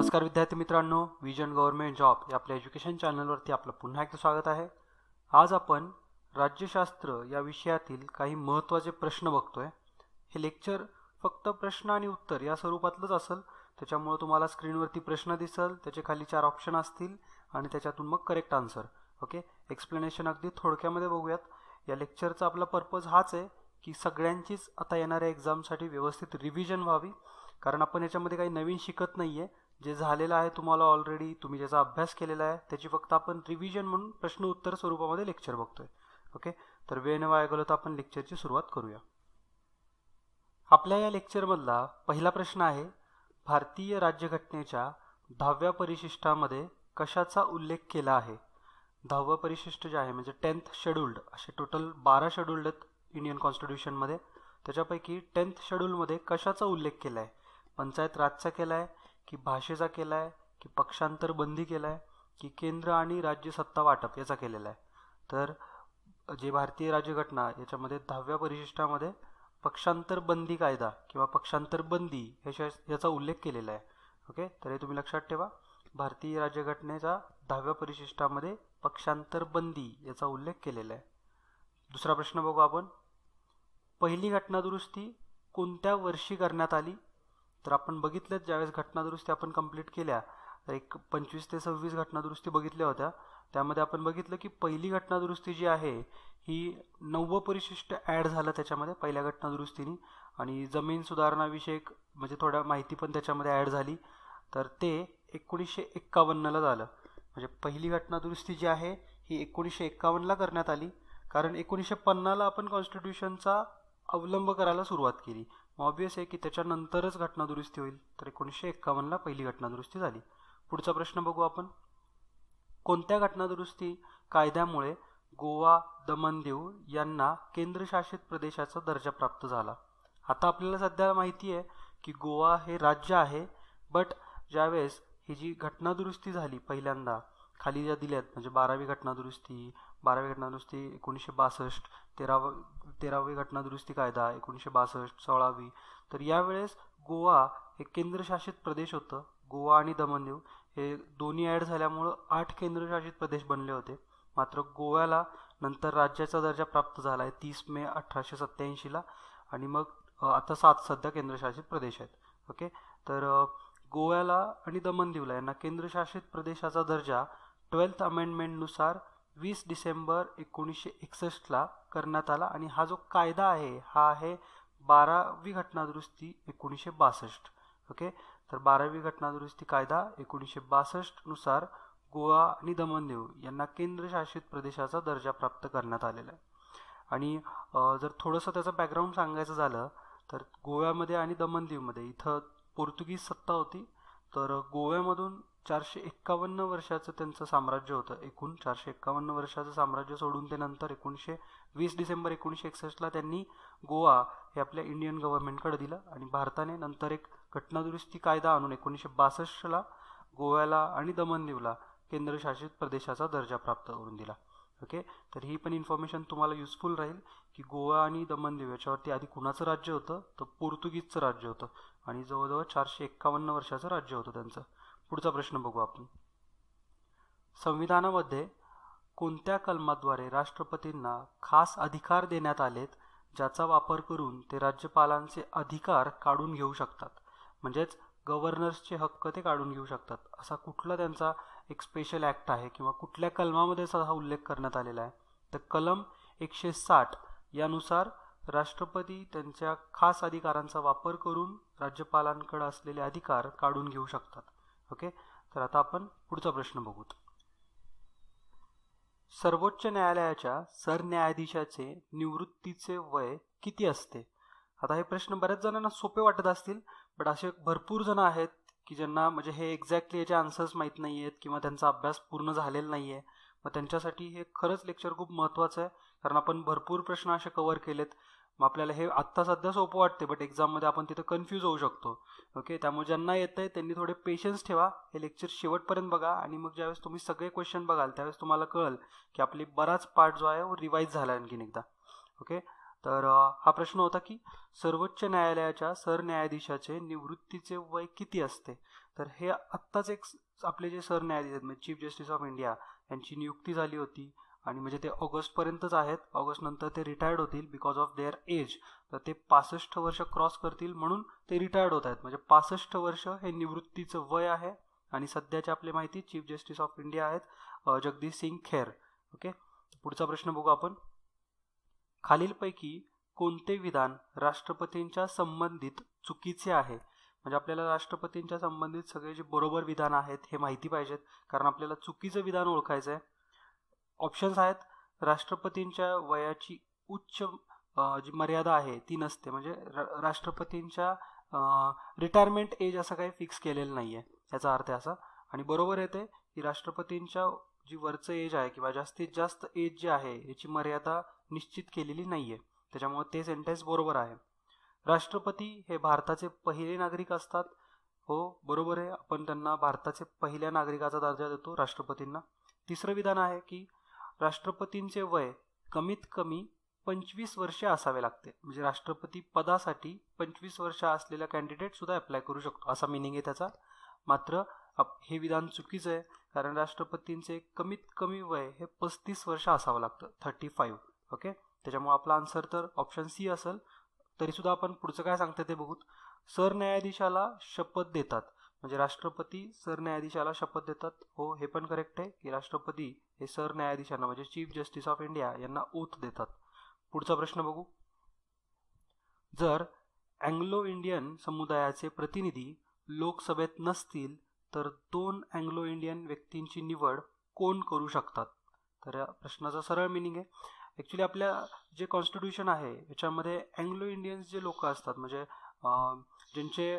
नमस्कार विद्यार्थी मित्रांनो, विजन गव्हर्नमेंट जॉब या आपल्या एज्युकेशन चॅनलवरती आपलं पुन्हा एकदा स्वागत आहे. आज आपण राज्यशास्त्र या विषयातील काही महत्त्वाचे प्रश्न बघतोय. हे लेक्चर फक्त प्रश्न आणि उत्तर या स्वरूपातलंच असेल. त्याच्यामुळे तुम्हाला स्क्रीनवरती प्रश्न दिसेल, त्याचे खाली 4 ऑप्शन असतील आणि त्याच्यातून मग करेक्ट आन्सर. ओके, एक्सप्लेनेशन अगदी थोडक्यामध्ये बघूयात. या लेक्चरचा आपला पर्पज हाच आहे की सगळ्यांचीच आता येणाऱ्या एक्झामसाठी व्यवस्थित रिव्हिजन व्हावी, कारण आपण याच्यामध्ये काही नवीन शिकत नाही आहे. जे झालेलं आहे तुम्हाला ऑलरेडी, तुम्ही ज्याचा अभ्यास केलेला आहे त्याची फक्त आपण रिव्हिजन म्हणून प्रश्न उत्तर स्वरूपामध्ये लेक्चर बघतोय. ओके, तर वेळ न वाया घालवता आपण लेक्चरची सुरुवात करूया. आपल्या या लेक्चरमधला पहिला प्रश्न आहे, भारतीय राज्यघटनेच्या 10व्या परिशिष्टामध्ये कशाचा उल्लेख केला आहे? 10वं परिशिष्ट जे आहे म्हणजे 10th शेड्यूल्ड, असे टोटल 12 शेड्यूल्ड आहेत इंडियन कॉन्स्टिट्यूशनमध्ये. त्याच्यापैकी 10th शेड्यूलमध्ये कशाचा उल्लेख केला आहे? पंचायत राजचा केला आहे की भाषेचा केला आहे की पक्षांतर बंदी केला आहे की केंद्र आणि राज्य सत्ता वाटप याचा केलेला आहे? तर जे भारतीय राज्यघटना याच्यामध्ये 10व्या परिशिष्टामध्ये पक्षांतर बंदी कायदा किंवा पक्षांतर बंदी याचा उल्लेख केलेला आहे. ओके, तर हे तुम्ही लक्षात ठेवा. भारतीय राज्यघटनेचा 10व्या परिशिष्टामध्ये पक्षांतर बंदी याचा उल्लेख केलेला आहे. दुसरा प्रश्न बघू आपण. पहिली घटनादुरुस्ती कोणत्या वर्षी करण्यात आली? तर आपण बघितलं ज्यावेळेस घटनादुरुस्ती आपण कंप्लीट केल्या, तर एक 25 ते 26 घटनादुरुस्ती बघितल्या होत्या. त्यामध्ये आपण बघितलं की पहिली घटनादुरुस्ती जी आहे ही 9वं परिशिष्ट ॲड झालं त्याच्यामध्ये पहिल्या घटनादुरुस्तीने, आणि जमीन सुधारणाविषयक म्हणजे थोड्या माहिती पण त्याच्यामध्ये ॲड झाली. तर ते 1951ला झालं. म्हणजे पहिली घटनादुरुस्ती जी आहे ही 1951ला करण्यात आली, कारण 1950ला आपण कॉन्स्टिट्यूशनचा अवलंब करायला सुरुवात केली. ऑब्वियस आहे की त्याच्यानंतरच घटनादुरुस्ती होईल. तर 1951ला पहिली घटनादुरुस्ती झाली. पुढचा प्रश्न बघू आपण. कोणत्या घटनादुरुस्ती कायद्यामुळे गोवा, दमण दीव यांना केंद्रशासित प्रदेशाचा दर्जा प्राप्त झाला? आता आपल्याला सध्या माहिती आहे की गोवा हे राज्य आहे, बट ज्यावेळेस ही जी घटनादुरुस्ती झाली पहिल्यांदा, खाली ज्या दिल्यात म्हणजे 12वी घटनादुरुस्ती, 12वी घटनादुरुस्ती 1962, 13वी घटनादुरुस्ती कायदा 1962, 16वी, तर यावेळेस गोवा हे केंद्रशासित प्रदेश होतं. गोवा आणि दमण दीव हे दोन्ही ॲड झाल्यामुळं 8 केंद्रशासित प्रदेश बनले होते. मात्र गोव्याला नंतर राज्याचा दर्जा प्राप्त झाला आहे 30 मे 1887ला, आणि मग आता 7 सध्या केंद्रशासित प्रदेश आहेत. ओके, तर गोव्याला आणि दमण दीवला यांना केंद्रशासित प्रदेशाचा दर्जा 12th अमेंडमेंटनुसार 20 डिसेंबर 1961ला करण्यात आला, आणि हा जो कायदा आहे हा आहे 12वी घटनादुरुस्ती 1962. ओके, तर 12वी घटनादुरुस्ती कायदा 1962 नुसार गोवा आणि दमण दीव यांना केंद्रशासित प्रदेशाचा दर्जा प्राप्त करण्यात आलेला आहे. आणि जर थोडंसं त्याचं बॅकग्राऊंड सांगायचं झालं तर गोव्यामध्ये आणि दमण दीवमध्ये इथं पोर्तुगीज सत्ता होती. तर गोव्यामधून 451 वर्षाचं त्यांचं साम्राज्य होतं. एकूण 451 वर्षाचं साम्राज्य सोडून ते नंतर 20 डिसेंबर 1961ला त्यांनी गोवा हे आपल्या इंडियन गव्हर्नमेंटकडे दिलं, आणि भारताने नंतर एक घटनादुरुस्ती कायदा आणून 1962ला गोव्याला आणि दमण दीवला केंद्रशासित प्रदेशाचा दर्जा प्राप्त करून दिला. ओके, तर ही पण इन्फॉर्मेशन तुम्हाला युजफुल राहील की गोवा आणि दमण दीव याच्यावरती आधी कुणाचं राज्य होतं? तर पोर्तुगीजचं राज्य होतं, आणि जवळजवळ 451 वर्षाचं राज्य होतं त्यांचं. पुढचा प्रश्न बघू आपण. संविधानामध्ये कोणत्या कलमाद्वारे राष्ट्रपतींना खास अधिकार देण्यात आलेत ज्याचा वापर करून ते राज्यपालांचे अधिकार काढून घेऊ शकतात? म्हणजेच गव्हर्नर्सचे हक्क ते काढून घेऊ शकतात. असा कुठला त्यांचा एक स्पेशल ॲक्ट आहे किंवा कुठल्या कलमामध्ये हा उल्लेख करण्यात आलेला आहे? तर कलम 160 यानुसार राष्ट्रपती त्यांच्या खास अधिकारांचा वापर करून राज्यपालांकडे असलेले अधिकार काढून घेऊ शकतात. ओके, तर आता आपण पुढचा प्रश्न बघूत. सर्वोच्च न्यायालयाच्या सरन्यायाधीशाचे निवृत्तीचे वय किती असते? आता हे प्रश्न बऱ्याच जणांना सोपे वाटत असतील, बट असे भरपूर जण आहेत की ज्यांना म्हणजे हे एक्झॅक्टली याचे आन्सर्स माहीत नाही आहेत किंवा त्यांचा अभ्यास पूर्ण झालेला नाही आहे. मग त्यांच्यासाठी हे खरंच लेक्चर खूप महत्त्वाचं आहे, कारण आपण भरपूर प्रश्न असे कव्हर केलेत. मग आपल्याला हे आत्ता सध्या सोपं वाटते, बट एक्झाममध्ये आपण तिथं कन्फ्यूज होऊ शकतो. ओके, त्यामुळे ज्यांना येतं आहे त्यांनी थोडे पेशन्स ठेवा, हे लेक्चर शेवटपर्यंत बघा, आणि मग ज्यावेळेस तुम्ही सगळे क्वेश्चन बघाल त्यावेळेस तुम्हाला कळेल की आपली बराच पार्ट जो आहे वो रिवाईज झाला आणखीन एकदा. ओके, तर हा प्रश्न होता की सर्वोच्च न्यायालयाच्या सरन्यायाधीशाचे निवृत्तीचे वय किती असते? तर हे आत्ताच एक आपले जे सरन्यायाधीश आहेत म्हणजे चीफ जस्टिस ऑफ इंडिया यांची नियुक्ती झाली होती आणि म्हणजे ते ऑगस्टपर्यंतच आहेत. ऑगस्ट नंतर ते रिटायर्ड होतील बिकॉज ऑफ देअर एज. तर ते 65 वर्ष क्रॉस करतील म्हणून ते रिटायर्ड होत आहेत. म्हणजे 65 वर्ष हे निवृत्तीचं वय आहे. आणि सध्याचे आपले माहिती चीफ जस्टिस ऑफ इंडिया आहेत जगदीश सिंग खेर. ओके, पुढचा प्रश्न बघू आपण. खालीलपैकी कोणते विधान राष्ट्रपतींच्या संबंधित चुकीचे आहे? म्हणजे आपल्याला राष्ट्रपतींच्या संबंधित सगळे जे बरोबर विधान आहेत हे माहिती पाहिजेत, कारण आपल्याला चुकीचं विधान ओळखायचं आहे. ऑप्शन्स आहेत. राष्ट्रपतींच्या वयाची उच्च जी मर्यादा आहे ती नसते. म्हणजे राष्ट्रपतींच्या रिटायरमेंट एज असं काही फिक्स केलेलं नाही आहे, याचा अर्थ असा. आणि बरोबर येते की राष्ट्रपतींच्या जी वरचं एज आहे किंवा जास्तीत जास्त एज जी आहे याची मर्यादा निश्चित केलेली नाही आहे, त्याच्यामुळे ते सेंटेन्स बरोबर आहे. राष्ट्रपती हे भारताचे पहिले नागरिक असतात. हो, बरोबर आहे. आपण त्यांना भारताचे पहिल्या नागरिकाचा दर्जा देतो राष्ट्रपतींना. तिसरं विधान आहे की राष्ट्रपतींचे वय कमीत कमी 25 वर्षे असावे लागते. म्हणजे राष्ट्रपती पदासाठी 25 वर्ष असलेला कॅन्डिडेट सुद्धा अप्लाय करू शकतो, असा मिनिंग आहे त्याचा. मात्र हे विधान चुकीचं आहे, कारण राष्ट्रपतींचे कमीत कमी वय हे 35 वर्ष असावं लागतं, 35. ओके, त्याच्यामुळे आपला आन्सर तर ऑप्शन सी असेल. तरी सुद्धा आपण पुढचं काय सांगते ते बघूत. सरन्यायाधीशाला शपथ देतात. म्हणजे राष्ट्रपती सरन्यायाधीशाला शपथ देतात. हो, हे पण करेक्ट आहे की राष्ट्रपती हे सरन्यायाधीशांना म्हणजे चीफ जस्टिस ऑफ इंडिया यांना ओथ देतात. पुढचा प्रश्न बघू. जर अँग्लो इंडियन समुदायाचे प्रतिनिधी लोकसभेत नसतील तर 2 अँग्लो इंडियन व्यक्तींची निवड कोण करू शकतात? तर या प्रश्नाचा सरळ मिनिंग आहे, ॲक्च्युली आपल्या जे कॉन्स्टिट्यूशन आहे याच्यामध्ये अँग्लो इंडियन्स जे लोक असतात म्हणजे ज्यांचे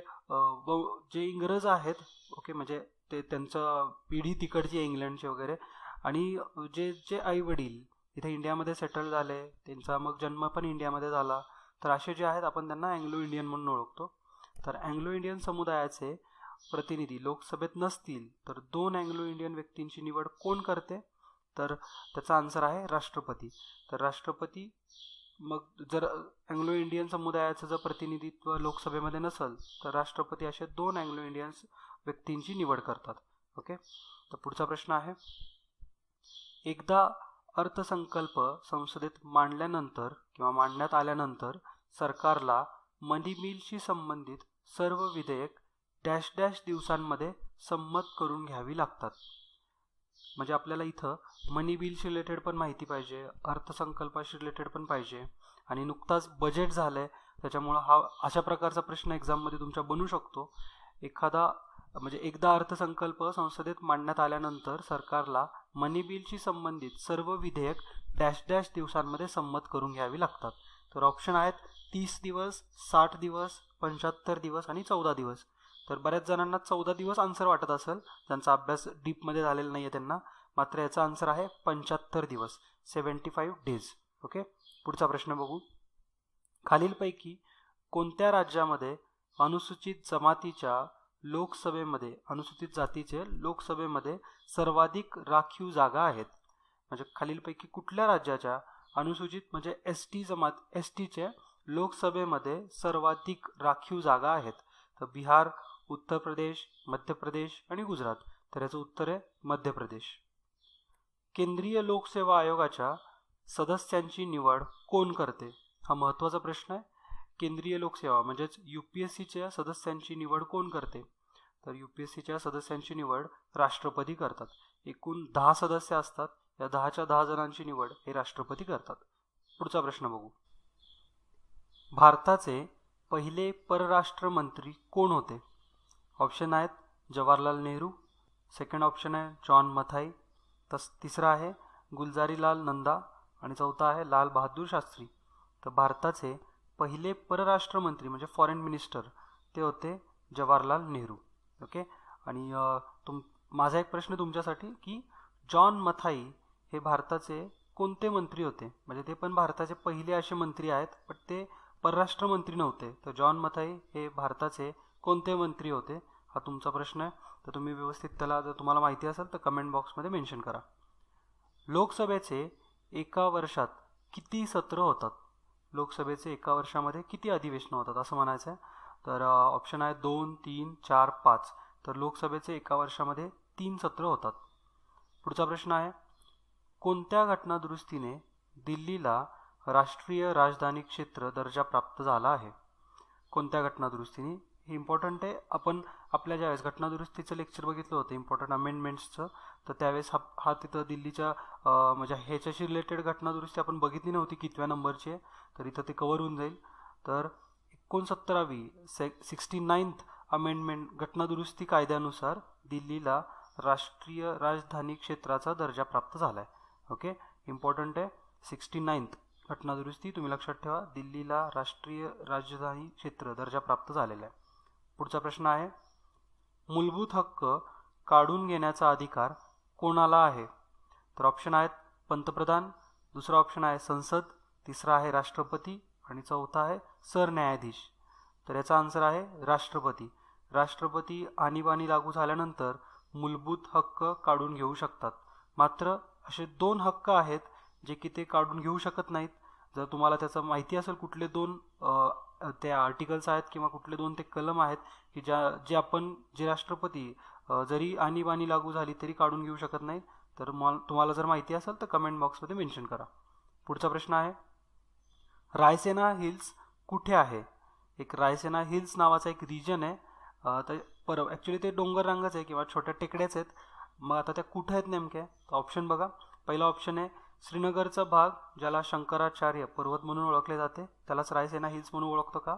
जे इंग्रज आहेत, ओके, म्हणजे ते त्यांचं पिढी तिकडची इंग्लंडचे वगैरे, आणि जे जे आई वडील इथे इंडियामध्ये सेटल झाले, त्यांचा मग जन्म पण इंडियामध्ये झाला, तर असे जे आहेत आपण त्यांना अँग्लो इंडियन म्हणून ओळखतो. तर अँग्लो इंडियन समुदायाचे प्रतिनिधी लोकसभेत नसतील तर 2 अँग्लो इंडियन व्यक्तींची निवड कोण करते? तर त्याचा आन्सर आहे राष्ट्रपती. तर राष्ट्रपती, मग जर अँग्लो इंडियन समुदायाचं जर प्रतिनिधित्व लोकसभेमध्ये नसेल तर राष्ट्रपती असे 2 अँग्लो इंडियन व्यक्तींची निवड करतात. ओके, तर पुढचा प्रश्न आहे. एकदा अर्थसंकल्प संसदेत मांडल्यानंतर किंवा मांडण्यात आल्यानंतर सरकारला मनी बिलशी संबंधित सर्व विधेयक डॅश डॅश दिवसांमध्ये संमत करून घ्यावी लागतात. म्हणजे आपल्याला इथं मनी बिलशी रिलेटेड पण माहिती पाहिजे, अर्थसंकल्पाशी रिलेटेड पण पाहिजे, आणि नुकताच बजेट झालं आहे त्याच्यामुळं हा अशा प्रकारचा प्रश्न एक्झाममध्ये तुमच्या बनू शकतो. एकदा अर्थसंकल्प संसदेत मांडण्यात आल्यानंतर सरकारला मनी बिलशी संबंधित सर्व विधेयक डॅश डॅश दिवसांमध्ये संमत करून घ्यावी लागतात. तर ऑप्शन आहेत 30 दिवस, 60 दिवस, 75 दिवस आणि 14 दिवस. तर बऱ्याच जणांना 14 दिवस आन्सर वाटत असेल, ज्यांचा अभ्यास डीपमध्ये झालेला नाही आहे त्यांना. मात्र याचा आन्सर आहे 75 दिवस, 75 डेज. ओके, पुढचा प्रश्न बघू. खालीलपैकी कोणत्या राज्यामध्ये अनुसूचित जातीचे लोकसभेमध्ये सर्वाधिक राखीव जागा आहेत? म्हणजे खालीलपैकी कुठल्या राज्याच्या अनुसूचित म्हणजे एस टीच्या लोकसभेमध्ये सर्वाधिक राखीव जागा आहेत? तर बिहार, उत्तर प्रदेश, मध्य प्रदेश आणि गुजरात. तर याचं उत्तर आहे मध्य प्रदेश. केंद्रीय लोकसेवा आयोगाच्या सदस्यांची निवड कोण करते? हा महत्त्वाचा प्रश्न आहे. केंद्रीय लोकसेवा म्हणजेच UPSCच्या सदस्यांची निवड कोण करते? तर UPSCच्या सदस्यांची निवड राष्ट्रपती करतात. एकूण 10 सदस्य असतात, या 10च्या 10 जणांची निवड हे राष्ट्रपती करतात. पुढचा प्रश्न बघू. भारताचे पहिले परराष्ट्र मंत्री कोण होते? ऑप्शन आहेत जवाहरलाल नेहरू, सेकंड ऑप्शन आहे जॉन मथाई, तिसरा आहे गुलजारीलाल नंदा आणि चौथा आहे लाल बहादूर शास्त्री. तर भारताचे पहिले परराष्ट्र मंत्री म्हणजे फॉरेन मिनिस्टर ते होते जवाहरलाल नेहरू. ओके, आणि माझा एक प्रश्न तुमच्यासाठी की जॉन मथाई हे भारताचे कोणते मंत्री होते? म्हणजे ते पण भारताचे पहिले असे मंत्री आहेत, पण ते परराष्ट्र मंत्री नव्हते. तर जॉन मथाई हे भारताचे कोणते मंत्री होते हा तुमचा प्रश्न आहे. तर तुम्ही व्यवस्थित त्याला, जर तुम्हाला माहिती असेल तर कमेंट बॉक्समध्ये मेन्शन करा. लोकसभेचे एका वर्षात किती सत्र होतात? लोकसभेचे एका वर्षामध्ये किती अधिवेशनं होतात असं म्हणायचं आहे. तर ऑप्शन आहे 2, 3, 4, 5. तर लोकसभेचे एका वर्षामध्ये 3 सत्र होतात. पुढचा प्रश्न आहे, कोणत्या घटनादुरुस्तीने दिल्लीला राष्ट्रीय राजधानी क्षेत्र दर्जा प्राप्त झाला आहे? कोणत्या घटनादुरुस्तीने? हे इम्पॉर्टंट आहे. आपण आपल्या ज्यावेळेस घटनादुरुस्तीचं लेक्चर बघितलं होतं इम्पॉर्टंट अमेंडमेंट्सचं, तर त्यावेळेस हा तिथं दिल्लीच्या म्हणजे ह्याच्याशी रिलेटेड घटनादुरुस्ती आपण बघितली नव्हती कितव्या नंबरची आहे, तर इथं ते कव्हर होऊन जाईल. तर 69वी 69th अमेंडमेंट घटनादुरुस्ती कायद्यानुसार दिल्लीला राष्ट्रीय राजधानी क्षेत्राचा दर्जा प्राप्त झाला आहे. ओके, इम्पॉर्टंट आहे. 69th घटनादुरुस्ती तुम्ही लक्षात ठेवा, दिल्लीला राष्ट्रीय राजधानी क्षेत्र दर्जा प्राप्त झालेला आहे. पुढचा प्रश्न आहे, मूलभूत हक्क काढून घेण्याचा अधिकार कोणाला आहे? तर ऑप्शन आहेत पंतप्रधान, दुसरा ऑप्शन आहे संसद, तिसरा आहे राष्ट्रपती आणि चौथा आहे सरन्यायाधीश. तर याचा आन्सर आहे राष्ट्रपती. राष्ट्रपती आणीबाणी लागू झाल्यानंतर मूलभूत हक्क काढून घेऊ शकतात. मात्र असे 2 हक्क आहेत जे की ते काढून घेऊ शकत नाहीत. जर तुम्हाला त्याचं माहिती असेल कुठले 2 ते आर्टिकल्स आहेत किंवा कुठले 2 ते कलम आहेत की जे राष्ट्रपती जरी आणीबाणी लागू झाली तरी काढून घेऊ शकत नाहीत, तर तुम्हाला जर माहिती असेल तर कमेंट बॉक्समध्ये मेन्शन करा. पुढचा प्रश्न आहे, रायसेना हिल्स कुठे आहे? एक रायसेना हिल्स नावाचा एक रिजन आहे. तर ॲक्च्युली ते डोंगर रांगच आहे किंवा छोट्या टेकड्याच आहेत. मग आता त्या कुठे आहेत नेमक्या? तर ऑप्शन बघा. पहिला ऑप्शन आहे श्रीनगरचा भाग, ज्याला शंकराचार्य पर्वत म्हणून ओळखले जाते, त्यालाच रायसेना हिल्स म्हणून ओळखतो का?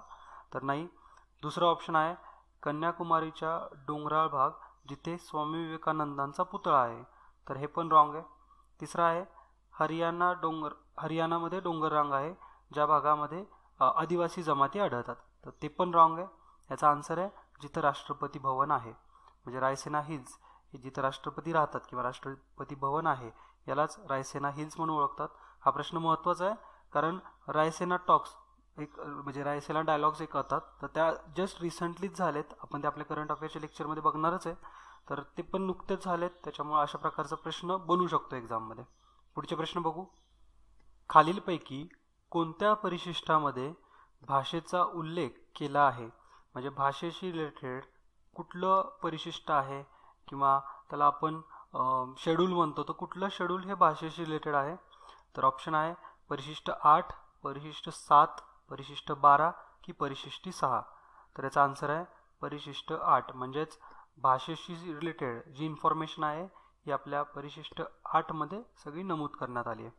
तर नाही. दुसरा ऑप्शन आहे कन्याकुमारीचा डोंगराळ भाग, जिथे स्वामी विवेकानंदांचा पुतळा आहे, तर हे पण रॉंग आहे. तिसरा आहे हरियाणामध्ये डोंगर रांग आहे, ज्या भागामध्ये आदिवासी जमाती आढळतात, तर ते पण रॉंग आहे. याचा आन्सर आहे जिथं राष्ट्रपती भवन आहे. म्हणजे रायसेना हिल्स हे जिथं राष्ट्रपती राहतात किंवा राष्ट्रपती भवन आहे यालाच रायसेना हिल्स म्हणून ओळखतात. हा प्रश्न महत्त्वाचा आहे कारण रायसेना टॉक्स एक म्हणजे रायसेना डायलॉग्स एक होतात, तर त्या जस्ट रिसेंटलीच झालेत. आपण ते आपल्या करंट अफेअर्सच्या लेक्चरमध्ये बघणारच आहे, तर ते पण नुकतेच झालेत. त्याच्यामुळे अशा प्रकारचा प्रश्न बनू शकतो एक्झाममध्ये. पुढचे प्रश्न बघू. खालीलपैकी कोणत्या परिशिष्टामध्ये भाषेचा उल्लेख केला आहे? म्हणजे भाषेशी रिलेटेड कुठलं परिशिष्ट आहे किंवा त्याला आपण शेड्यूल म्हणतो, तर कुठलं शेड्यूल हे भाषेशी रिलेटेड आहे? तर ऑप्शन आहे परिशिष्ट 8, परिशिष्ट 7, परिशिष्ट 12 की परिशिष्ट 6. तर याचा आन्सर आहे परिशिष्ट 8. म्हणजेच भाषेशी रिलेटेड जी इन्फॉर्मेशन आहे ही आपल्या परिशिष्ट 8 मध्ये सगळी नमूद करण्यात आली आहे.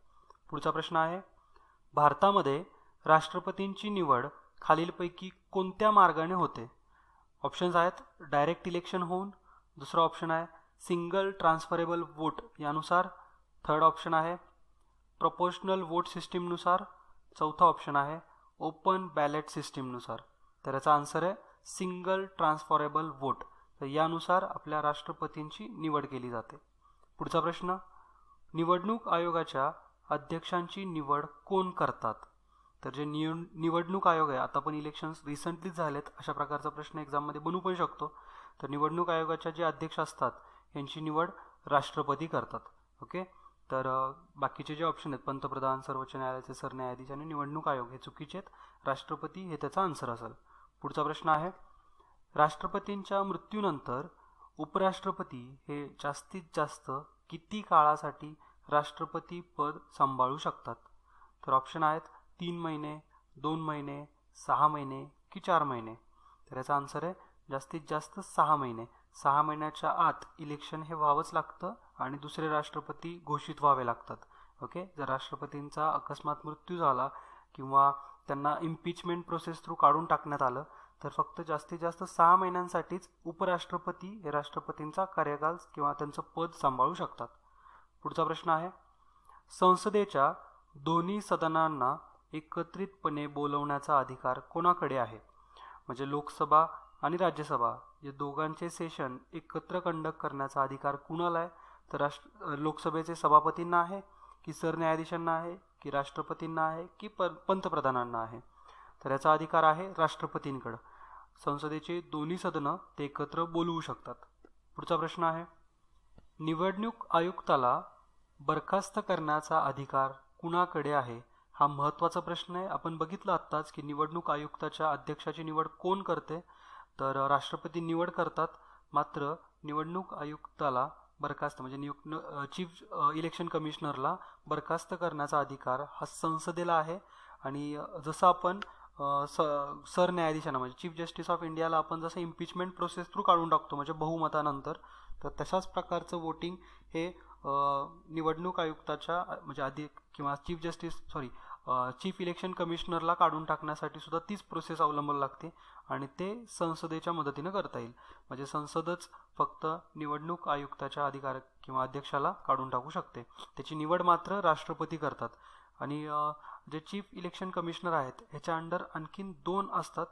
पुढचा प्रश्न आहे, भारतामध्ये राष्ट्रपतींची निवड खालीलपैकी कोणत्या मार्गाने होते? ऑप्शन्स आहेत डायरेक्ट इलेक्शन होऊन, दुसरा ऑप्शन आहे सिंगल ट्रान्सफरेबल वोट यानुसार, थर्ड ऑप्शन आहे प्रोपोर्शनल वोट सिस्टीमनुसार, चौथा ऑप्शन आहे ओपन बॅलेट सिस्टीमनुसार. तर याचा आन्सर आहे सिंगल ट्रान्सफरेबल वोट. तर यानुसार आपल्या राष्ट्रपतींची निवड केली जाते. पुढचा प्रश्न, निवडणूक आयोगाच्या अध्यक्षांची निवड कोण करतात? तर जे निवडणूक आयोग आहे, आता पण इलेक्शन्स रिसेंटलीच झालेत, अशा प्रकारचा प्रश्न एक्झाममध्ये बनू पण शकतो. तर निवडणूक आयोगाच्या जे अध्यक्ष असतात यांची निवड राष्ट्रपती करतात. ओके, तर बाकीचे जे ऑप्शन आहेत पंतप्रधान, सर्वोच्च न्यायालयाचे सरन्यायाधीश आणि निवडणूक आयोग हे चुकीचे आहेत. राष्ट्रपती हे त्याचा आन्सर असेल. पुढचा प्रश्न आहे, राष्ट्रपतींच्या मृत्यूनंतर उपराष्ट्रपती हे जास्तीत जास्त किती काळासाठी राष्ट्रपती पद सांभाळू शकतात? तर ऑप्शन आहेत 3 महिने, 2 महिने, 6 महिने की 4 महिने. तर याचा आन्सर आहे जास्तीत जास्त 6 महिने. 6 महिन्याच्या आत इलेक्शन हे व्हावंच लागतं आणि दुसरे राष्ट्रपती घोषित व्हावे लागतात. ओके, जर राष्ट्रपतींचा अकस्मात मृत्यू झाला किंवा त्यांना इम्पीचमेंट प्रोसेस थ्रू काढून टाकण्यात आलं तर फक्त जास्तीत जास्त 6 महिन्यांसाठीच उपराष्ट्रपती हे राष्ट्रपतींचा कार्यकाल किंवा त्यांचं पद सांभाळू शकतात. पुढचा प्रश्न आहे, संसदेच्या दोन्ही सदनांना एकत्रितपणे बोलवण्याचा अधिकार कोणाकडे आहे? म्हणजे लोकसभा आणि राज्यसभा या दोघांचे सेशन एकत्र कंडक्ट करण्याचा अधिकार कुणाला आहे? तर लोकसभेचे सभापतींना आहे की सरन्यायाधीशांना आहे की राष्ट्रपतींना आहे की पंतप्रधानांना आहे? तर याचा अधिकार आहे राष्ट्रपतींकडं. संसदेचे दोन्ही सदनं ते एकत्र बोलवू शकतात. पुढचा प्रश्न आहे, निवडणूक आयुक्ताला बरखास्त करण्याचा अधिकार कुणाकडे आहे? हा महत्त्वाचा प्रश्न आहे. आपण बघितलं आत्ताच की निवडणूक आयुक्ताच्या अध्यक्षाची निवड कोण करते? तर राष्ट्रपती निवड करतात. मात्र निवडणूक आयुक्ताला बरखास्त म्हणजे चीफ इलेक्शन कमिशनरला बरखास्त करण्याचा अधिकार हा संसदेला आहे. आणि जसं आपण सरन्यायाधीशांना म्हणजे चीफ जस्टिस ऑफ इंडियाला आपण जसं इम्पिचमेंट प्रोसेस थ्रू काढून टाकतो म्हणजे बहुमतानंतर, तर तशाच प्रकारचं वोटिंग हे निवडणूक आयुक्ताच्या म्हणजे किंवा चीफ इलेक्शन कमिशनरला काढून टाकण्यासाठी सुद्धा तीच प्रोसेस अवलंबावी लागते आणि ते संसदेच्या मदतीनं करता येईल. म्हणजे संसदच फक्त निवडणूक आयुक्ताच्या अधिकार किंवा अध्यक्षाला काढून टाकू शकते. त्याची निवड मात्र राष्ट्रपती करतात. आणि जे चीफ इलेक्शन कमिशनर आहेत ह्याच्या अंडर आणखीन 2 असतात.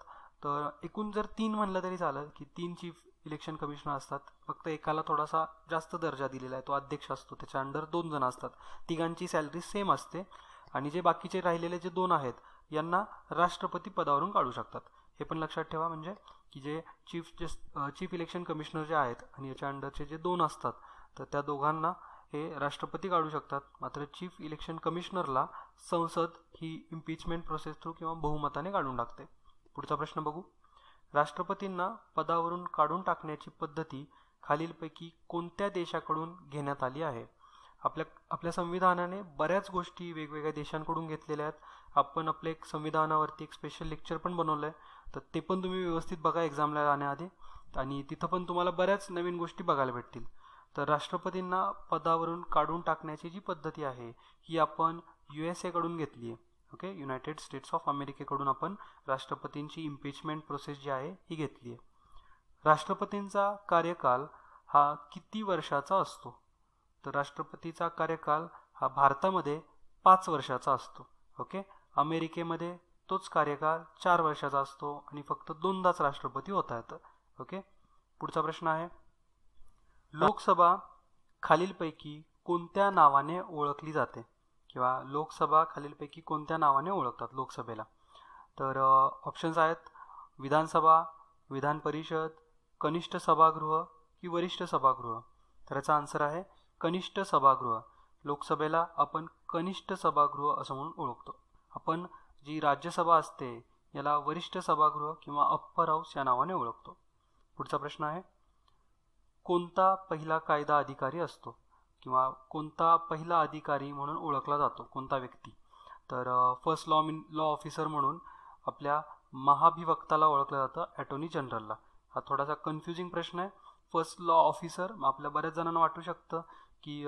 तर एकूण जर 3 म्हणलं तरी चालेल की 3 चीफ इलेक्शन कमिशनर असतात. फक्त एकाला थोडासा जास्त दर्जा दिलेला आहे, तो अध्यक्ष असतो. त्याच्या अंडर 2 जण असतात. तिघांची सॅलरी सेम असते. आणि जे बाकीचे राहिलेले जे 2 आहेत यांना राष्ट्रपती पदावरून काढू शकतात. हे पण लक्षात ठेवा. म्हणजे की जे चीफ इलेक्शन कमिशनर जे आहेत आणि याच्या अंडरचे जे 2 असतात तर त्या दोघांना हे राष्ट्रपती काढू शकतात. मात्र चीफ इलेक्शन कमिशनरला संसद ही इम्पिचमेंट प्रोसेस थ्रू किंवा बहुमताने काढून टाकते. पुढचा प्रश्न बघू. राष्ट्रपतींना पदावरून काढून टाकण्याची पद्धती खालीलपैकी कोणत्या देशाकडून घेण्यात आली आहे? आपल्या संविधानाने बऱ्याच गोष्टी वेगवेगळ्या देशांकडून घेतलेल्या आहेत. आपण आपल्या एक संविधानावरती एक स्पेशल लेक्चर पण बनवलं आहे, तर ते पण तुम्ही व्यवस्थित बघा एक्झामला जाण्याआधी. आणि तिथं पण तुम्हाला बऱ्याच नवीन गोष्टी बघायला भेटतील. तर राष्ट्रपतींना पदावरून काढून टाकण्याची जी पद्धती आहे ही आपण USA कडून घेतली आहे. ओके, युनायटेड स्टेट्स ऑफ अमेरिकेकडून आपण राष्ट्रपतींची इम्पिचमेंट प्रोसेस जी आहे ही घेतली आहे. राष्ट्रपतींचा कार्यकाल हा किती वर्षाचा असतो? तर राष्ट्रपतीचा कार्यकाल हा भारतामध्ये 5 वर्षाचा असतो. ओके, अमेरिकेमध्ये तोच कार्यकाळ 4 वर्षाचा असतो आणि फक्त 2दाच राष्ट्रपती होता येतं. ओके, पुढचा प्रश्न आहे. लोकसभा खालीलपैकी कोणत्या नावाने ओळखली जाते? किंवा लोकसभा खालीलपैकी कोणत्या नावाने ओळखतात लोकसभेला? तर ऑप्शन्स आहेत विधानसभा, विधान परिषद, कनिष्ठ सभागृह की वरिष्ठ सभागृह. तर याचा आन्सर आहे कनिष्ठ सभागृह. लोकसभेला आपण कनिष्ठ सभागृह असं म्हणून ओळखतो. आपण जी राज्यसभा असते याला वरिष्ठ सभागृह किंवा अप्पर हाऊस या नावाने ओळखतो. पुढचा प्रश्न आहे. कोणता पहिला कायदा अधिकारी असतो? किंवा कोणता पहिला अधिकारी म्हणून ओळखला जातो, कोणता व्यक्ती? तर फर्स्ट लॉ ऑफिसर म्हणून आपल्या महाभिवक्ताला ओळखलं जातं, अटॉर्नी जनरलला. हा थोडासा कन्फ्युजिंग प्रश्न आहे. फर्स्ट लॉ ऑफिसर आपल्या बऱ्याच जणांना वाटू शकतं की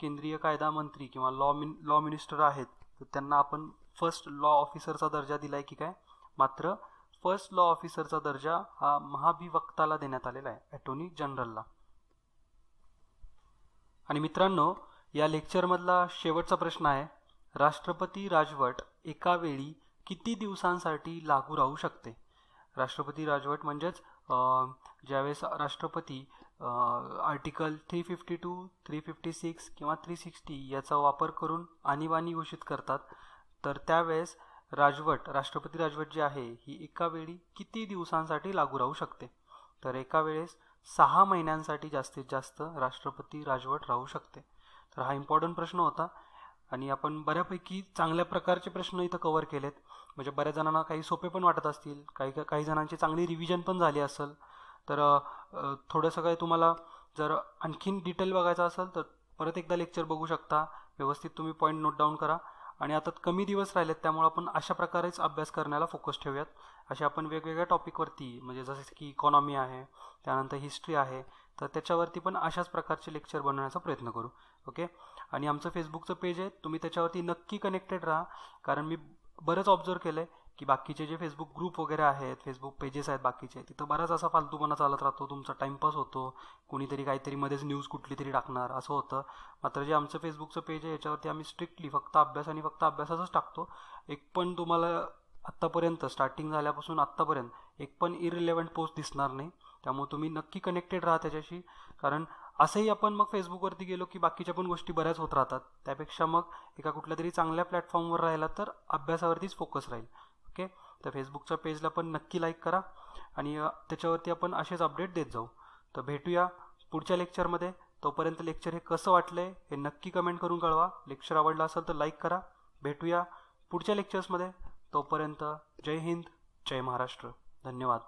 केंद्रीय कायदा मंत्री किंवा लॉ मिनिस्टर आहेत तर त्यांना आपण फर्स्ट लॉ ऑफिसरचा दर्जा दिलाय की काय? मात्र फर्स्ट लॉ ऑफिसरचा दर्जा हा महाभिवक्ताला देण्यात आलेला आहे, अटॉर्नी जनरलला. आणि मित्रांनो, या लेक्चरमधला शेवटचा प्रश्न आहे. राष्ट्रपती राजवट एका वेळी किती दिवसांसाठी लागू राहू शकते? राष्ट्रपती राजवट म्हणजेच ज्यावेळेस राष्ट्रपती आर्टिकल 352, 356 किंवा 360 याचा वापर करून आणीबाणी घोषित करतात, तर त्यावेळेस राष्ट्रपती राजवट जी आहे ही एका वेळी किती दिवसांसाठी लागू राहू शकते? तर एका वेळेस 6 महिन्यांसाठी जास्तीत जास्त राष्ट्रपती राजवट राहू शकते. तर हा इम्पॉर्टंट प्रश्न होता आणि आपण बऱ्यापैकी चांगल्या प्रकारचे प्रश्न इथं कव्हर केलेत. म्हणजे बऱ्याच जणांना काही सोपे पण वाटत असतील, काही जणांची चांगली रिव्हिजन पण झाली असेल. तर थोडंसं काही तुम्हाला जर आणखीन डिटेल बघायचं असेल तर परत एकदा लेक्चर बघू शकता. व्यवस्थित तुम्ही पॉईंट नोट डाऊन करा. आणि आता कमी दिवस राहिलेत त्यामुळे आपण अशा प्रकारेच अभ्यास करण्याला फोकस ठेवूयात. असे आपण वेगवेगळ्या टॉपिकवरती म्हणजे जसं की इकॉनॉमी आहे, त्यानंतर हिस्ट्री आहे, तर त्याच्यावरती पण अशाच प्रकारचे लेक्चर बनवण्याचा प्रयत्न करू. ओके, आणि आमचं फेसबुकचं पेज आहे, तुम्ही त्याच्यावरती नक्की कनेक्टेड राहा. कारण मी बरंच ऑब्झर्व केलं आहे की बाकीचे जे फेसबुक ग्रुप वगैरे आहेत, फेसबुक पेजेस आहेत बाकीचे, तिथं बराच असा फालतूपणा चालत राहतो, तुमचा टाईमपास होतो, कोणीतरी काहीतरी मध्येच न्यूज कुठली तरी टाकणार असं होतं. मात्र जे आमचं फेसबुकचं पेज आहे याच्यावरती आम्ही स्ट्रिक्टली फक्त अभ्यास आणि फक्त अभ्यासाचंच टाकतो. एक पण तुम्हाला आत्तापर्यंत स्टार्टिंग झाल्यापासून आत्तापर्यंत एक पण इरिलेव्हंट पोस्ट दिसणार नाही. त्यामुळे तुम्ही नक्की कनेक्टेड राहा त्याच्याशी. कारण असंही आपण मग फेसबुकवरती गेलो की बाकीच्या पण गोष्टी बऱ्याच होत राहतात, त्यापेक्षा मग एका कुठल्या तरी चांगल्या प्लॅटफॉर्मवर राहिला तर अभ्यासावरतीच फोकस राहील. ओके, तर फेसबुकच्या पेजला पण नक्की लाईक करा आणि त्याच्यावरती आपण असेच अपडेट देत जाऊ. तर भेटूया पुढच्या लेक्चरमध्ये. तोपर्यंत लेक्चर हे कसं वाटलं आहे हे नक्की कमेंट करून कळवा. लेक्चर आवडलं असेल तर लाईक करा. भेटूया पुढच्या लेक्चर्समध्ये. तोपर्यंत जय हिंद, जय महाराष्ट्र. धन्यवाद.